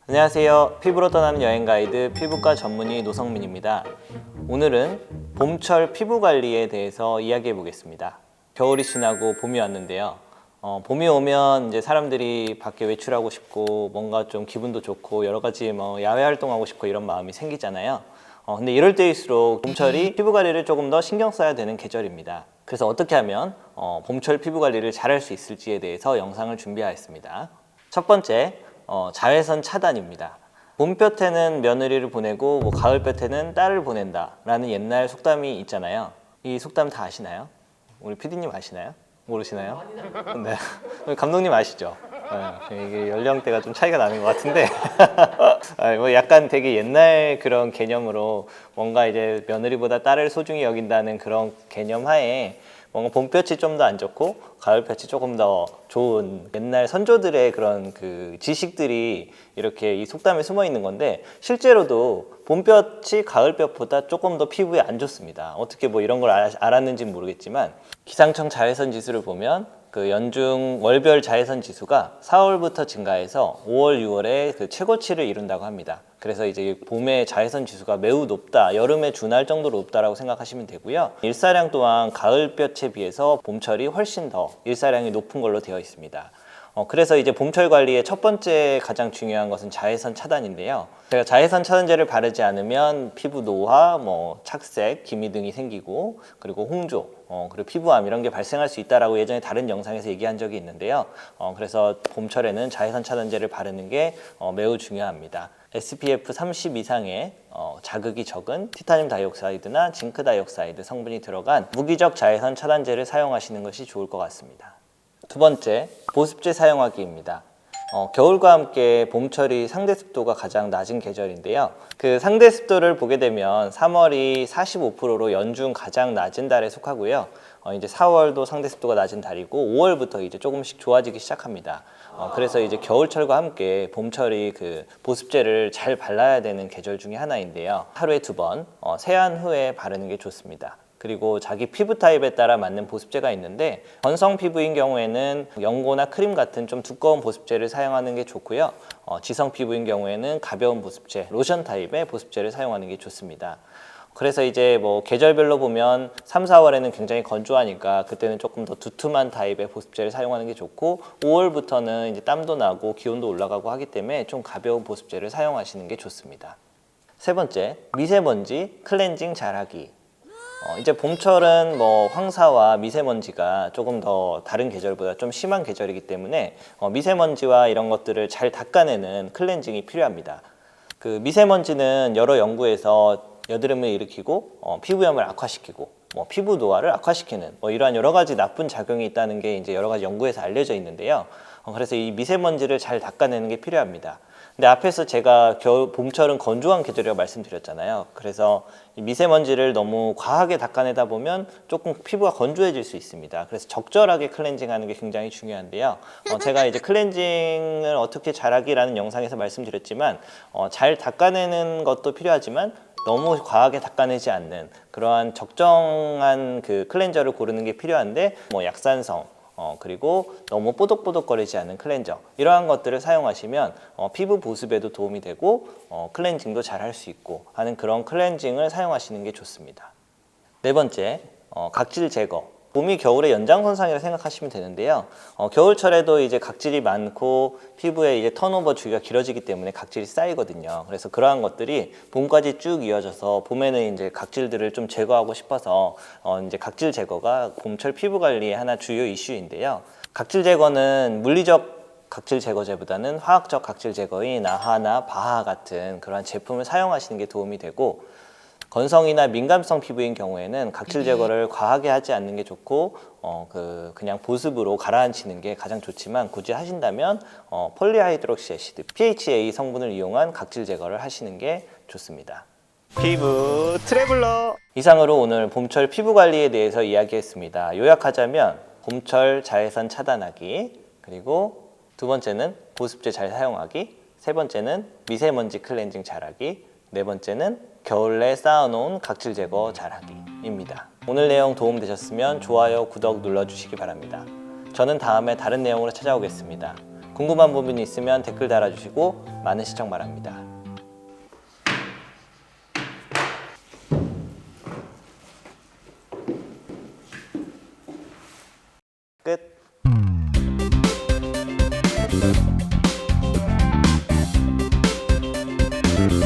안녕하세요. 피부로 떠나는 여행 가이드 피부과 전문의 노성민입니다. 오늘은 봄철 피부 관리에 대해서 이야기해 보겠습니다. 겨울이 지나고 봄이 왔는데요. 봄이 오면 이제 사람들이 밖에 외출하고 싶고 뭔가 좀 기분도 좋고 여러 가지 야외 활동하고 싶고 이런 마음이 생기잖아요. 근데 이럴 때일수록 봄철이 피부 관리를 조금 더 신경 써야 되는 계절입니다. 그래서 어떻게 하면 봄철 피부 관리를 잘할 수 있을지에 대해서 영상을 준비하였습니다. 첫 번째, 자외선 차단입니다. 봄볕에는 며느리를 보내고 가을볕에는 딸을 보낸다 라는 옛날 속담이 있잖아요. 이 속담 다 아시나요? 우리 PD님 아시나요? 모르시나요? 네. 감독님 아시죠? 네. 이게 연령대가 좀 차이가 나는 것 같은데 약간 되게 옛날 그런 개념으로 뭔가 이제 며느리보다 딸을 소중히 여긴다는 그런 개념 하에 뭔가 봄볕이 좀 더 안 좋고 가을볕이 조금 더 좋은 옛날 선조들의 그런 그 지식들이 이렇게 이 속담에 숨어 있는 건데, 실제로도 봄볕이 가을볕보다 조금 더 피부에 안 좋습니다. 어떻게 이런 걸 알았는지는 모르겠지만 기상청 자외선 지수를 보면 그 연중 월별 자외선 지수가 4월부터 증가해서 5월, 6월에 그 최고치를 이룬다고 합니다. 그래서 이제 봄의 자외선 지수가 매우 높다, 여름에 준할 정도로 높다라고 생각하시면 되고요. 일사량 또한 가을볕에 비해서 봄철이 훨씬 더 일사량이 높은 걸로 되어 있습니다. 그래서 이제 봄철 관리의 첫 번째 가장 중요한 것은 자외선 차단인데요. 제가 자외선 차단제를 바르지 않으면 피부 노화, 착색, 기미 등이 생기고, 그리고 홍조, 그리고 피부암 이런 게 발생할 수 있다라고 예전에 다른 영상에서 얘기한 적이 있는데요. 그래서 봄철에는 자외선 차단제를 바르는 게 매우 중요합니다. SPF 30 이상의 자극이 적은 티타늄 다이옥사이드나 징크 다이옥사이드 성분이 들어간 무기적 자외선 차단제를 사용하시는 것이 좋을 것 같습니다. 두 번째, 보습제 사용하기입니다. 겨울과 함께 봄철이 상대 습도가 가장 낮은 계절인데요. 그 상대 습도를 보게 되면 3월이 45%로 연중 가장 낮은 달에 속하고요. 이제 4월도 상대 습도가 낮은 달이고 5월부터 이제 조금씩 좋아지기 시작합니다. 그래서 이제 겨울철과 함께 봄철이 그 보습제를 잘 발라야 되는 계절 중에 하나인데요. 하루에 2번, 세안 후에 바르는 게 좋습니다. 그리고 자기 피부 타입에 따라 맞는 보습제가 있는데, 건성 피부인 경우에는 연고나 크림 같은 좀 두꺼운 보습제를 사용하는 게 좋고요. 지성 피부인 경우에는 가벼운 보습제, 로션 타입의 보습제를 사용하는 게 좋습니다. 그래서 이제 계절별로 보면 3, 4월에는 굉장히 건조하니까 그때는 조금 더 두툼한 타입의 보습제를 사용하는 게 좋고, 5월부터는 이제 땀도 나고 기온도 올라가고 하기 때문에 좀 가벼운 보습제를 사용하시는 게 좋습니다. 세 번째, 미세먼지 클렌징 잘하기. 이제 봄철은 황사와 미세먼지가 조금 더 다른 계절보다 좀 심한 계절이기 때문에 미세먼지와 이런 것들을 잘 닦아내는 클렌징이 필요합니다. 그 미세먼지는 여러 연구에서 여드름을 일으키고 피부염을 악화시키고 피부 노화를 악화시키는 이러한 여러 가지 나쁜 작용이 있다는 게 이제 여러 가지 연구에서 알려져 있는데요. 그래서 이 미세먼지를 잘 닦아내는 게 필요합니다. 근데 앞에서 제가 봄철은 건조한 계절이라고 말씀드렸잖아요. 그래서 이 미세먼지를 너무 과하게 닦아내다 보면 조금 피부가 건조해질 수 있습니다. 그래서 적절하게 클렌징하는 게 굉장히 중요한데요. 제가 이제 클렌징을 어떻게 잘하기라는 영상에서 말씀드렸지만 잘 닦아내는 것도 필요하지만 너무 과하게 닦아내지 않는 그러한 적정한 그 클렌저를 고르는 게 필요한데, 약산성, 그리고 너무 뽀득뽀득거리지 않은 클렌저, 이러한 것들을 사용하시면 피부 보습에도 도움이 되고 클렌징도 잘 할 수 있고 하는 그런 클렌징을 사용하시는 게 좋습니다. 네 번째, 각질 제거. 봄이 겨울의 연장선상이라고 생각하시면 되는데요. 겨울철에도 이제 각질이 많고 피부에 이제 턴오버 주기가 길어지기 때문에 각질이 쌓이거든요. 그래서 그러한 것들이 봄까지 쭉 이어져서 봄에는 이제 각질들을 좀 제거하고 싶어서 이제 각질 제거가 봄철 피부 관리의 하나 주요 이슈인데요. 각질 제거는 물리적 각질 제거제보다는 화학적 각질 제거인 아하나 바하 같은 그러한 제품을 사용하시는 게 도움이 되고, 건성이나 민감성 피부인 경우에는 각질 제거를 과하게 하지 않는 게 좋고 그냥 보습으로 가라앉히는 게 가장 좋지만, 굳이 하신다면 폴리하이드록시 애시드 PHA 성분을 이용한 각질 제거를 하시는 게 좋습니다. 피부 트래블러! 이상으로 오늘 봄철 피부 관리에 대해서 이야기했습니다. 요약하자면 봄철 자외선 차단하기, 그리고 두 번째는 보습제 잘 사용하기, 세 번째는 미세먼지 클렌징 잘하기, 네 번째는 겨울에 쌓아놓은 각질 제거 잘하기입니다. 오늘 내용 도움되셨으면 좋아요, 구독 눌러주시기 바랍니다. 저는 다음에 다른 내용으로 찾아오겠습니다. 궁금한 부분이 있으면 댓글 달아주시고 많은 시청 바랍니다. 끝.